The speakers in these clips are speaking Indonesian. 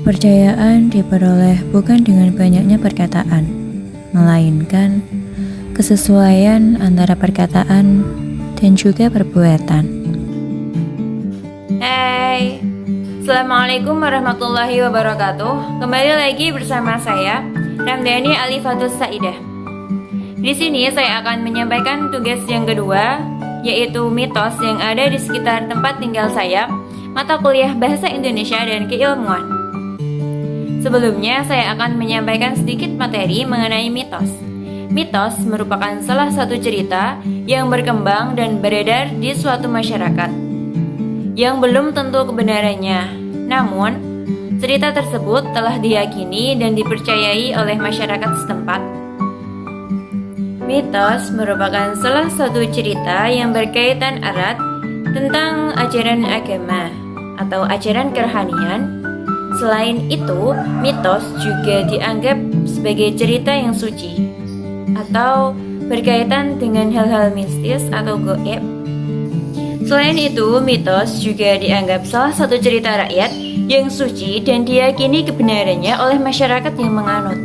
Kepercayaan diperoleh bukan dengan banyaknya perkataan, melainkan kesesuaian antara perkataan dan juga perbuatan. Hai, Assalamualaikum warahmatullahi wabarakatuh. Kembali lagi bersama saya, Ramdhani Alifatus Saidah. Di sini saya akan menyampaikan tugas yang kedua, yaitu mitos yang ada di sekitar tempat tinggal saya, mata kuliah Bahasa Indonesia dan Keilmuan. Sebelumnya, saya akan menyampaikan sedikit materi mengenai mitos. Mitos merupakan salah satu cerita yang berkembang dan beredar di suatu masyarakat yang belum tentu kebenarannya. Namun, cerita tersebut telah diyakini dan dipercayai oleh masyarakat setempat. Mitos merupakan salah satu cerita yang berkaitan erat tentang ajaran agama atau ajaran kerohanian. Selain itu, mitos juga dianggap sebagai cerita yang suci atau berkaitan dengan hal-hal mistis atau gaib. Selain itu, mitos juga dianggap salah satu cerita rakyat yang suci dan diyakini kebenarannya oleh masyarakat yang menganut.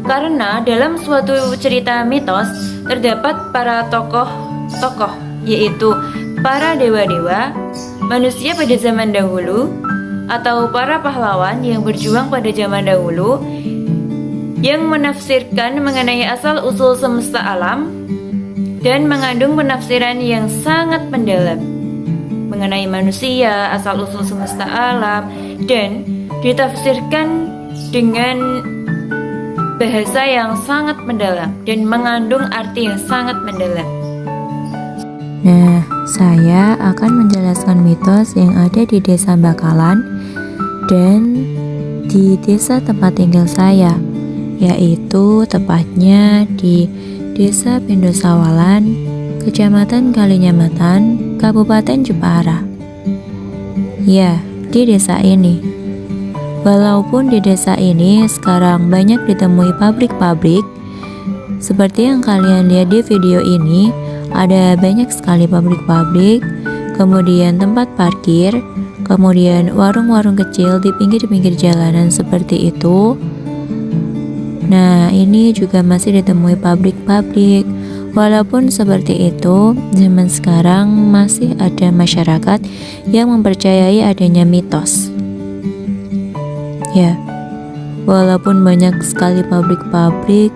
Karena dalam suatu cerita mitos terdapat para tokoh-tokoh, yaitu para dewa-dewa, manusia pada zaman dahulu, atau para pahlawan yang berjuang pada zaman dahulu yang menafsirkan mengenai asal-usul semesta alam dan mengandung penafsiran yang sangat mendalam mengenai manusia, asal-usul semesta alam, dan ditafsirkan dengan bahasa yang sangat mendalam dan mengandung arti yang sangat mendalam. Nah, saya akan menjelaskan mitos yang ada di Desa Bakalan dan di desa tempat tinggal saya, yaitu tepatnya di Desa Pendosawalan, Kecamatan Kalinyamatan, Kabupaten Jepara. Ya, di desa ini. Walaupun di desa ini sekarang banyak ditemui pabrik-pabrik, seperti yang kalian lihat di video ini, ada banyak sekali pabrik-pabrik, kemudian tempat parkir, kemudian warung-warung kecil di pinggir-pinggir jalanan seperti itu. Nah, ini juga masih ditemui pabrik-pabrik. Walaupun seperti itu, zaman sekarang masih ada masyarakat yang mempercayai adanya mitos. Ya, walaupun banyak sekali pabrik-pabrik,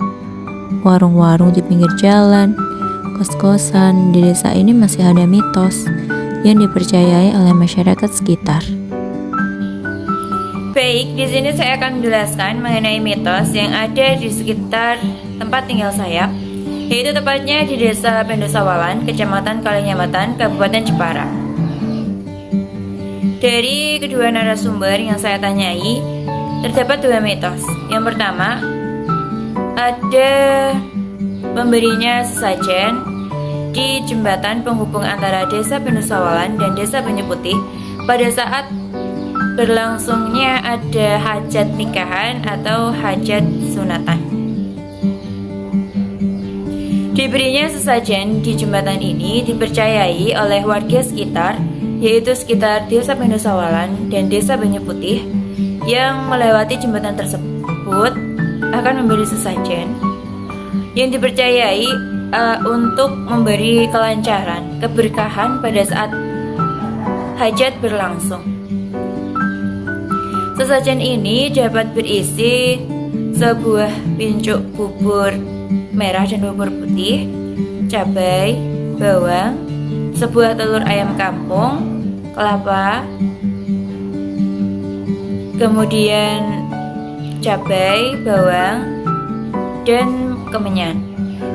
warung-warung di pinggir jalan, kos-kosan di desa ini masih ada mitos yang dipercayai oleh masyarakat sekitar. Baik, di sini saya akan menjelaskan mengenai mitos yang ada di sekitar tempat tinggal saya, yaitu tepatnya di Desa Pendosawalan, Kecamatan Kalinyamatan, Kabupaten Jepara. Dari kedua narasumber yang saya tanyai, terdapat dua mitos. Yang pertama, ada pemberinya sesajen di jembatan penghubung antara Desa Pendosawalan dan Desa Banyu Putih pada saat berlangsungnya ada hajat nikahan atau hajat sunatan. Diberinya sesajen di jembatan ini dipercayai oleh warga sekitar, yaitu sekitar Desa Pendosawalan dan Desa Banyu Putih yang melewati jembatan tersebut akan memberi sesajen yang dipercayai untuk memberi kelancaran, keberkahan pada saat hajat berlangsung. Sesajen ini dapat berisi sebuah pincuk bubur merah dan bubur putih, cabai, bawang, sebuah telur ayam kampung, kelapa, kemudian cabai, bawang, dan kemenyan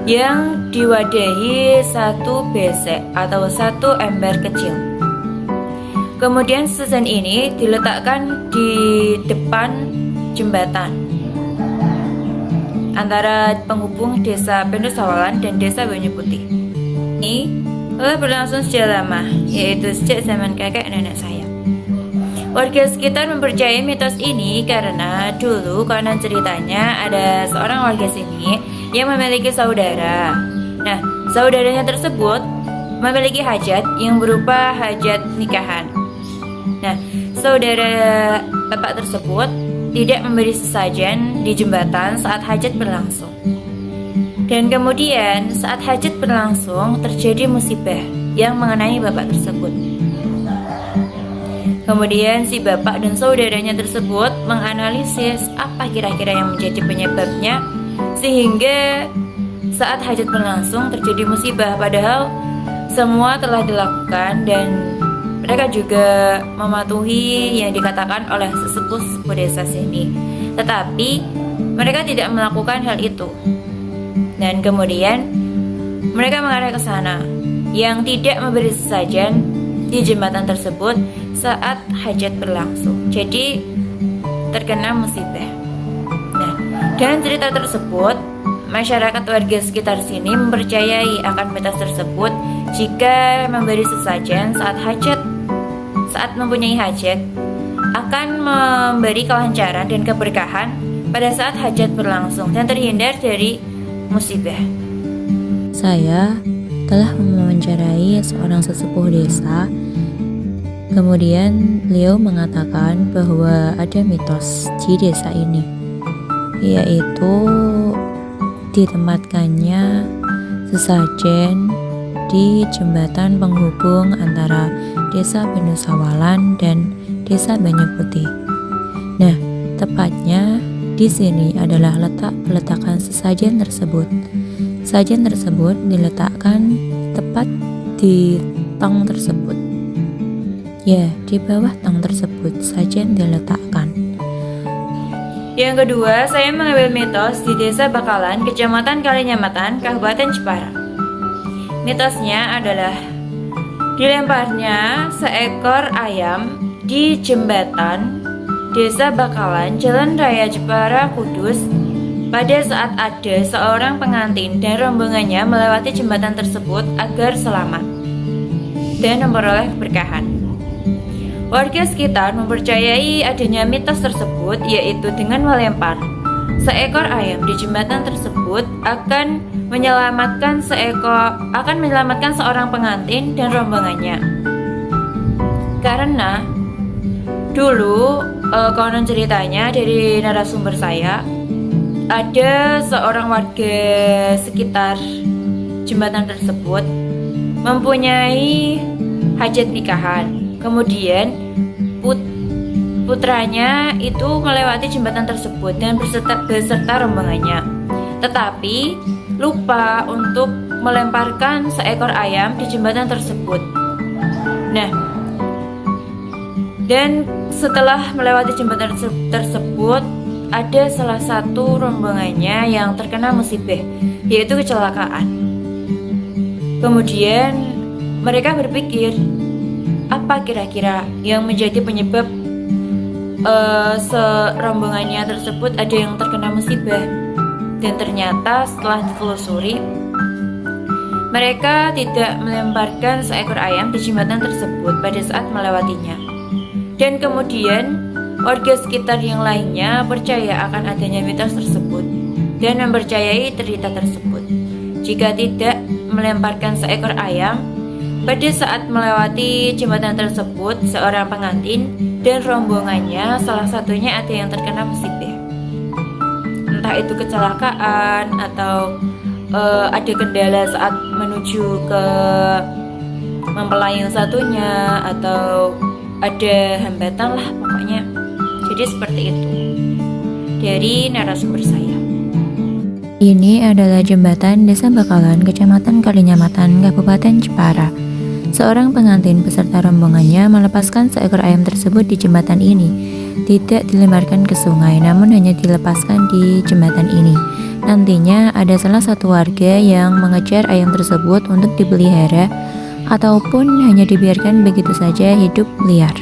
yang diwadahi satu besek atau satu ember kecil. Kemudian sesajen ini diletakkan di depan jembatan antara penghubung Desa Pendosawalan dan Desa Banyu Putih. Ini telah berlangsung sejak lama, yaitu sejak zaman kakek nenek saya. Warga sekitar mempercayai mitos ini karena dulu konon ceritanya ada seorang warga sini yang memiliki saudara. Nah, saudaranya tersebut memiliki hajat yang berupa hajat nikahan. Nah, saudara bapak tersebut tidak memberi sesajen di jembatan saat hajat berlangsung. Dan kemudian saat hajat berlangsung terjadi musibah yang mengenai bapak tersebut. Kemudian si bapak dan saudaranya tersebut menganalisis apa kira-kira yang menjadi penyebabnya sehingga saat hajat berlangsung terjadi musibah, padahal semua telah dilakukan dan mereka juga mematuhi yang dikatakan oleh sesepuh desa sini. Tetapi mereka tidak melakukan hal itu. Dan kemudian mereka mengarah ke sana yang tidak memberi sesajen di jembatan tersebut saat hajat berlangsung. Jadi terkena musibah. Nah, dengan cerita tersebut, masyarakat warga sekitar sini mempercayai akan mitos tersebut jika memberi sesajen saat mempunyai hajat akan memberi kelancaran dan keberkahan pada saat hajat berlangsung dan terhindar dari musibah. Saya telah mewawancarai seorang sesepuh desa. Kemudian beliau mengatakan bahwa ada mitos di desa ini, yaitu ditempatkannya sesajen di jembatan penghubung antara desa Benusawalan dan desa Banyu Putih. Nah, tepatnya di sini adalah letak peletakan sesajen tersebut. Sajen tersebut diletakkan tepat di tong tersebut. Ya, di bawah tong tersebut sajen diletakkan. Yang kedua, saya mengambil mitos di Desa Bakalan, Kecamatan Kalinyamatan, Kabupaten Jepara. Mitosnya adalah dilemparnya seekor ayam di jembatan Desa Bakalan, Jalan Raya Jepara, Kudus, pada saat ada seorang pengantin dan rombongannya melewati jembatan tersebut agar selamat dan memperoleh keberkahan. Warga sekitar mempercayai adanya mitos tersebut, yaitu dengan melempar seekor ayam di jembatan tersebut akan menyelamatkan seorang pengantin dan rombongannya. Karena dulu konon ceritanya dari narasumber saya, ada seorang warga sekitar jembatan tersebut mempunyai hajat nikahan. Kemudian putranya itu melewati jembatan tersebut dan beserta rombongannya, tetapi lupa untuk melemparkan seekor ayam di jembatan tersebut. Nah, dan setelah melewati jembatan tersebut, ada salah satu rombongannya yang terkena musibah, yaitu kecelakaan. Kemudian mereka berpikir, apa kira-kira yang menjadi penyebab rombongannya tersebut ada yang terkena musibah? Dan ternyata setelah ditelusuri, mereka tidak melemparkan seekor ayam di jembatan tersebut pada saat melewatinya. Dan kemudian warga sekitar yang lainnya percaya akan adanya mitos tersebut dan mempercayai cerita tersebut. Jika tidak melemparkan seekor ayam pada saat melewati jembatan tersebut, seorang pengantin dan rombongannya salah satunya ada yang terkena musibah. Entah itu kecelakaan atau ada kendala saat menuju ke mempelai yang satunya, atau ada hambatan lah pokoknya. Jadi seperti itu dari narasumber saya. Ini adalah jembatan Desa Bakalan, Kecamatan Kalinyamatan, Kabupaten Jepara. Seorang pengantin beserta rombongannya melepaskan seekor ayam tersebut di jembatan ini. Tidak dilemparkan ke sungai, namun hanya dilepaskan di jembatan ini. Nantinya ada salah satu warga yang mengejar ayam tersebut untuk dipelihara ataupun hanya dibiarkan begitu saja hidup liar.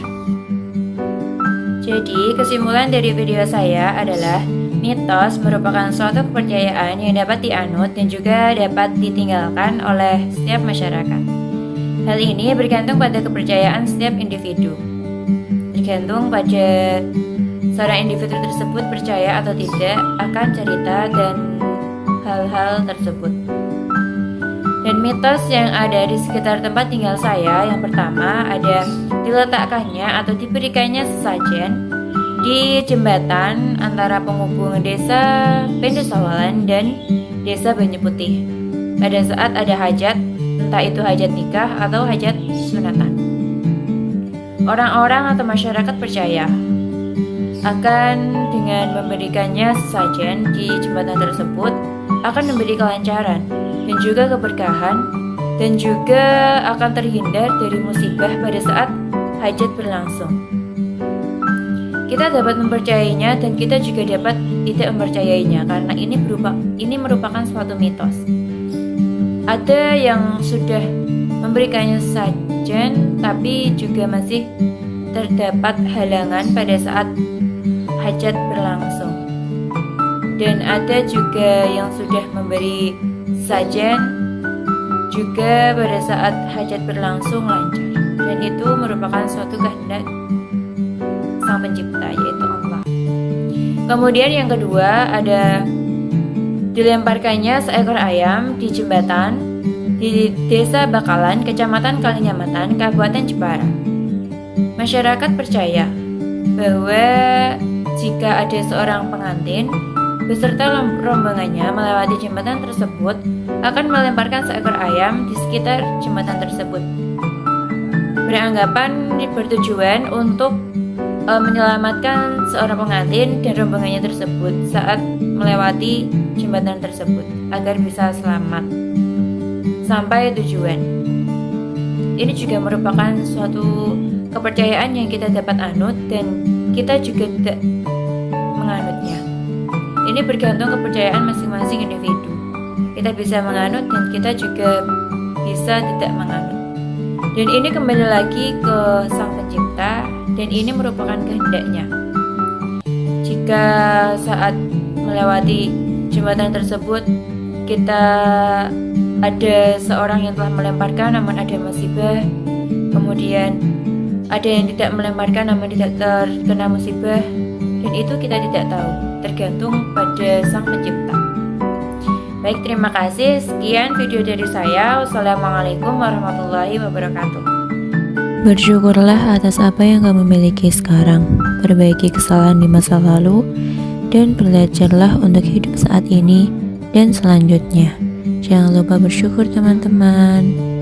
Jadi kesimpulan dari video saya adalah mitos merupakan suatu kepercayaan yang dapat dianut dan juga dapat ditinggalkan oleh setiap masyarakat. Hal ini bergantung pada kepercayaan setiap individu, tergantung pada seorang individu tersebut percaya atau tidak akan cerita dan hal-hal tersebut. Dan mitos yang ada di sekitar tempat tinggal saya, yang pertama ada diletakkannya atau diberikannya sesajen di jembatan antara penghubung desa Pendesawalan dan desa Banyu Putih pada saat ada hajat, entah itu hajat nikah atau hajat sunatan. Orang-orang atau masyarakat percaya akan dengan memberikannya sesajen di jembatan tersebut akan memberi kelancaran dan juga keberkahan, dan juga akan terhindar dari musibah pada saat hajat berlangsung. Kita dapat mempercayainya dan kita juga dapat tidak mempercayainya karena ini merupakan suatu mitos. Ada yang sudah memberikannya sesajen tapi juga masih terdapat halangan pada saat hajat berlangsung. Dan ada juga yang sudah memberi sesajen juga pada saat hajat berlangsung lancar, dan itu merupakan suatu kehendak Sang Pencipta, yaitu Allah. Kemudian yang kedua ada dilemparkannya seekor ayam di jembatan di Desa Bakalan, Kecamatan Kalinyamatan, Kabupaten Jepara. Masyarakat percaya bahwa jika ada seorang pengantin beserta rombongannya melewati jembatan tersebut akan melemparkan seekor ayam di sekitar jembatan tersebut. Beranggapan bertujuan untuk menyelamatkan seorang pengantin dan rombongannya tersebut saat melewati jembatan tersebut agar bisa selamat sampai tujuan. Ini juga merupakan suatu kepercayaan yang kita dapat anut dan kita juga tidak menganutnya. Ini bergantung kepercayaan masing-masing individu. Kita bisa menganut dan kita juga bisa tidak menganut. Dan ini kembali lagi ke Sang Pencipta, dan ini merupakan kehendaknya. Jika saat melewati jembatan tersebut kita ada seorang yang telah melemparkan namun ada musibah, kemudian ada yang tidak melemparkan namun tidak terkena musibah, dan itu kita tidak tahu, tergantung pada Sang Pencipta. Baik, terima kasih. Sekian video dari saya. Wassalamualaikum warahmatullahi wabarakatuh. Bersyukurlah atas apa yang kamu miliki sekarang, perbaiki kesalahan di masa lalu, dan belajarlah untuk hidup saat ini dan selanjutnya. Jangan lupa bersyukur teman-teman.